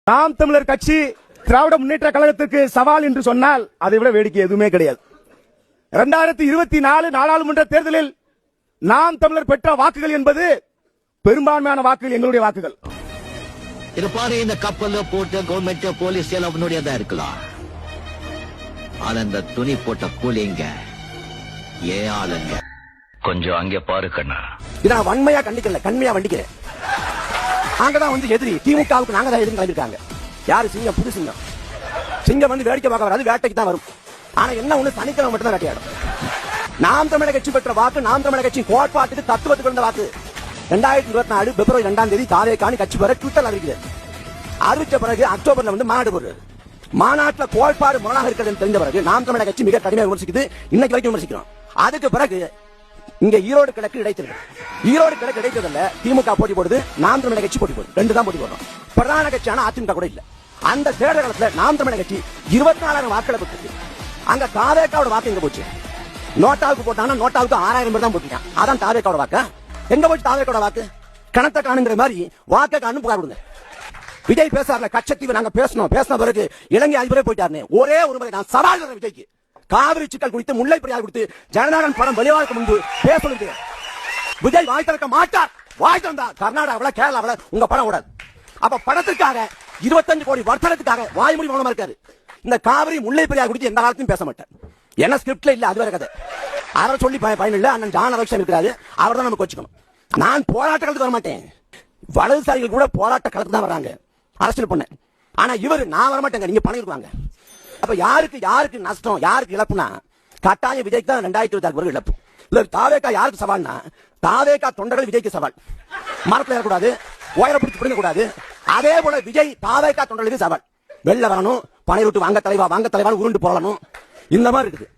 நாம் தமிழர் கட்சி திராவிட முன்னேற்ற கழகத்திற்கு சவால் என்று சொன்னால் அதை விட வேடிக்கை எதுவுமே கிடையாது. 2024 நாடாளுமன்ற தேர்தலில் நாம் தமிழர் பெற்ற வாக்குகள் என்பது பெரும்பான்மையான வாக்குகள் எங்களுடைய வாக்குகள். இது பாரு, இந்த கப்பல்ல போட்டு கவர்மெண்ட் போலீஸ் எல்லாம் அவனுடையதான் இருக்கலாம். ஆனா இந்த துணி போட்ட கூலிங்க ஏன் ஆளுங்க கொஞ்சம் அங்கே பாரு கண்ணா. இதை வன்மையா கண்டிக்கல, கண்மையா வண்டிக்கிறேன். நாங்கதான் வந்து எதிரி, திமுகவுக்கு நாங்க தான் எதிரி கலந்துருக்காங்க. யாரு சிங்கம்? புது சிங்கம். சிங்கம் வந்து வேடிக்கை பார்க்க வராது, வேட்டைக்கு தான் வரும். ஆனா என்ன ஒண்ணு, சனிக்கிழமை மட்டும் தான் வேட்டையாடும். நாம் தமிழக கட்சி பெற்ற வாக்கு, நாம் தமிழக கட்சி கோட்பாட்டுக்கு தத்துவத்துக்கு இருந்த வாக்கு 2024 பிப்ரவரி 2ஆம் தேதி தாவேக்கானி கட்சி பெற ட்விட்டர் அறிவிக்கிறது. அறிவிச்ச பிறகு அக்டோபர்ல வந்து மாநாடு போடுறது. மாநாட்டில் கோட்பாடு முரணாக இருக்கிறது தெரிஞ்ச பிறகு நாம் தமிழக கட்சி மிக கடுமையாக விமர்சிக்குது. இன்னைக்கு வரைக்கும் விமர்சிக்கிறோம். அதுக்கு பிறகு இங்க ஈரோடு கிழக்கு இடைத்தேர்தல், ஈரோடு கிழக்கு இடைத்தேர்தல் திமுக போட்டி போடுது, நாம் தமிழக கட்சி போட்டி போடுது. ரெண்டு தான் போட்டி போடுறோம். பிரதான கட்சியான அதிமுக கூட இல்ல. அந்த தேர்தல் காலத்துல நாம் தமிழக கட்சி 24,000 வாக்களை பெற்றது. அங்க தாவேக்காவோட வாக்கு எங்க போச்சு? நோட்டாவுக்கு போட்டாங்கன்னா நோட்டாவுக்கு 6,000 பேர் தான் போட்டிருக்கான். அதான் தாவேக்காவோட வாக்கு. எங்க போச்சு தாவேக்காவோட வாக்கு? கணத்தை காணுங்கிற மாதிரி வாக்க காணும் புகார் கொடுங்க. விஜய் பேசார்ல, கச்சத்தீவு நாங்க பேசணும், பேசின பிறகு இலங்கை அதிபரே போயிட்டாரு. ஒரே ஒரு முறை நான் சவால் விஜய்க்கு, காவிரி சிக்கல் குறித்து, முல்லை பெரியார் குறித்து ஜனநாயகம் படம் வெளியாக முன்பு பேசணும். விஜய் வாய் திறக்க மாட்டார். வாய் திறந்தா கர்நாடகாவில், கேரளாவில் உங்க படம் ஓடாது. அப்ப படத்திற்காக 25 கோடி வர்த்தனத்துக்காக வாய்மொழி மௌனமா இருக்காரு. இந்த காவிரி முல்லை பெரியார் குறித்து எந்த காலத்தையும் பேச மாட்டார். என்ன ஸ்கிரிப்ட்ல இல்ல, அது வேற கதை. அதை சொல்லி பயன் இல்ல. அண்ணன் ஜான் அவசியம் இருக்கிறாரு, அவர் தான் நமக்கு வச்சுக்கணும். நான் போராட்ட களத்துக்கு வர மாட்டேன். வலதுசாரிகள் கூட போராட்ட களத்துக்கு தான் வர்றாங்க அரசியல் பண்ண. ஆனா இவர் நான் வர மாட்டேங்க, நீங்க பணம் இருக்குவாங்க. அப்ப யாருக்கு நஷ்டம், யாருக்கு இழப்புனா கட்டாயம் விஜய்க்கு தான் 2026 இழப்பு. இல்ல தாவேக்கா யாருக்கு சவால்னா, தாவேக்கா தொண்டர்கள் விஜய்க்கு சவால். மரத்தில் ஏறக்கூடாது, உயர பிடிச்சு பிடிக்க கூடாது. அதே போல விஜய் தாவேக்கா தொண்டர்களுக்கு சவால். வெளில வரணும், பனை விட்டு வாங்க தலைவா, வாங்க தலைவா உருண்டு போடணும். இந்த மாதிரி இருக்குது.